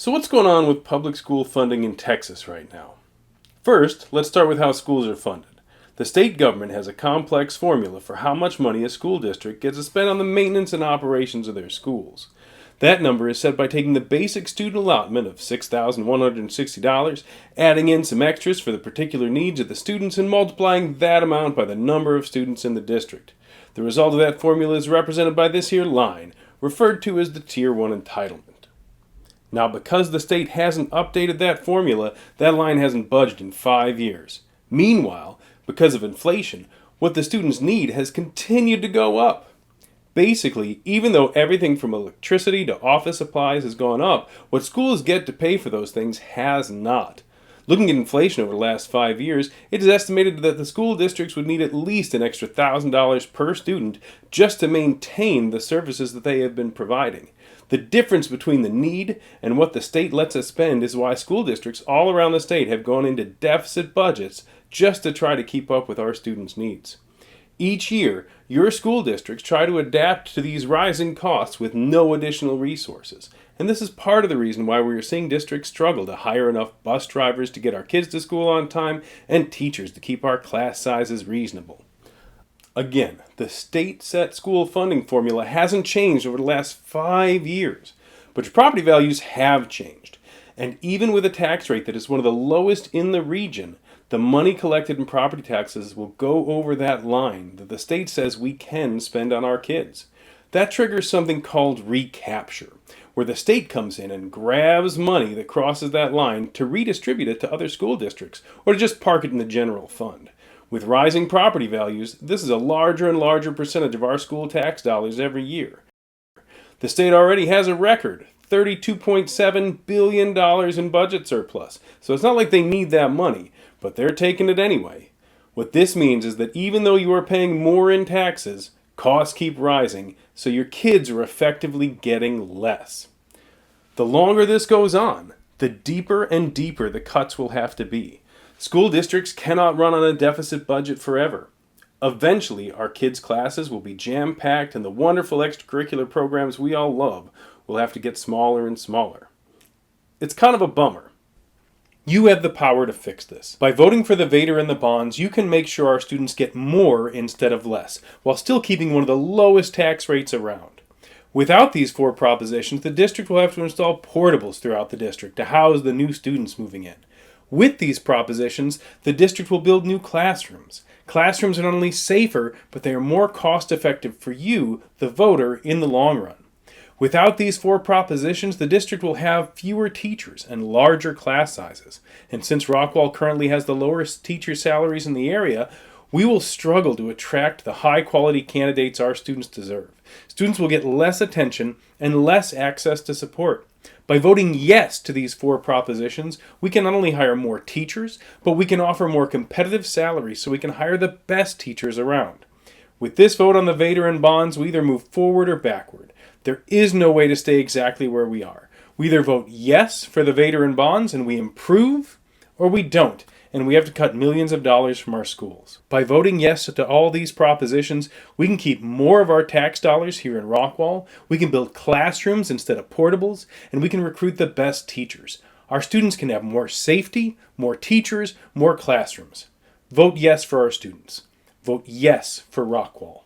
So what's going on with public school funding in Texas right now? First, let's start with how schools are funded. The state government has a complex formula for how much money a school district gets to spend on the maintenance and operations of their schools. That number is set by taking the basic student allotment of $6,160, adding in some extras for the particular needs of the students, and multiplying that amount by the number of students in the district. The result of that formula is represented by this here line, referred to as the Tier 1 entitlement. Now, because the state hasn't updated that formula, that line hasn't budged in 5 years. Meanwhile, because of inflation, what the students need has continued to go up. Basically, even though everything from electricity to office supplies has gone up, what schools get to pay for those things has not. Looking at inflation over the last 5 years, it is estimated that the school districts would need at least an extra $1,000 per student just to maintain the services that they have been providing. The difference between the need and what the state lets us spend is why school districts all around the state have gone into deficit budgets just to try to keep up with our students' needs. Each year, your school districts try to adapt to these rising costs with no additional resources. And this is part of the reason why we are seeing districts struggle to hire enough bus drivers to get our kids to school on time and teachers to keep our class sizes reasonable. Again, the state-set school funding formula hasn't changed over the last 5 years, but your property values have changed. And even with a tax rate that is one of the lowest in the region, the money collected in property taxes will go over that line that the state says we can spend on our kids. That triggers something called recapture, where the state comes in and grabs money that crosses that line to redistribute it to other school districts, or to just park it in the general fund. With rising property values, this is a larger and larger percentage of our school tax dollars every year. The state already has a record, $32.7 billion in budget surplus, so it's not like they need that money, but they're taking it anyway. What this means is that even though you are paying more in taxes, costs keep rising, so your kids are effectively getting less. The longer this goes on, the deeper and deeper the cuts will have to be. School districts cannot run on a deficit budget forever. Eventually, our kids' classes will be jam-packed and the wonderful extracurricular programs we all love will have to get smaller and smaller. It's kind of a bummer. You have the power to fix this. By voting for the VATRE and the Bonds, you can make sure our students get more instead of less, while still keeping one of the lowest tax rates around. Without these 4 propositions, the district will have to install portables throughout the district to house the new students moving in. With these propositions, the district will build new classrooms. Classrooms are not only safer, but they are more cost-effective for you, the voter, in the long run. Without these 4 propositions, the district will have fewer teachers and larger class sizes. And since Rockwall currently has the lowest teacher salaries in the area, we will struggle to attract the high-quality candidates our students deserve. Students will get less attention and less access to support. By voting yes to these 4 propositions, we can not only hire more teachers, but we can offer more competitive salaries so we can hire the best teachers around. With this vote on the VATRE and Bonds, we either move forward or backward. There is no way to stay exactly where we are. We either vote yes for the VATRE and Bonds and we improve, or we don't, and we have to cut millions of dollars from our schools. By voting yes to all these propositions, we can keep more of our tax dollars here in Rockwall, we can build classrooms instead of portables, and we can recruit the best teachers. Our students can have more safety, more teachers, more classrooms. Vote yes for our students. Vote yes for Rockwall.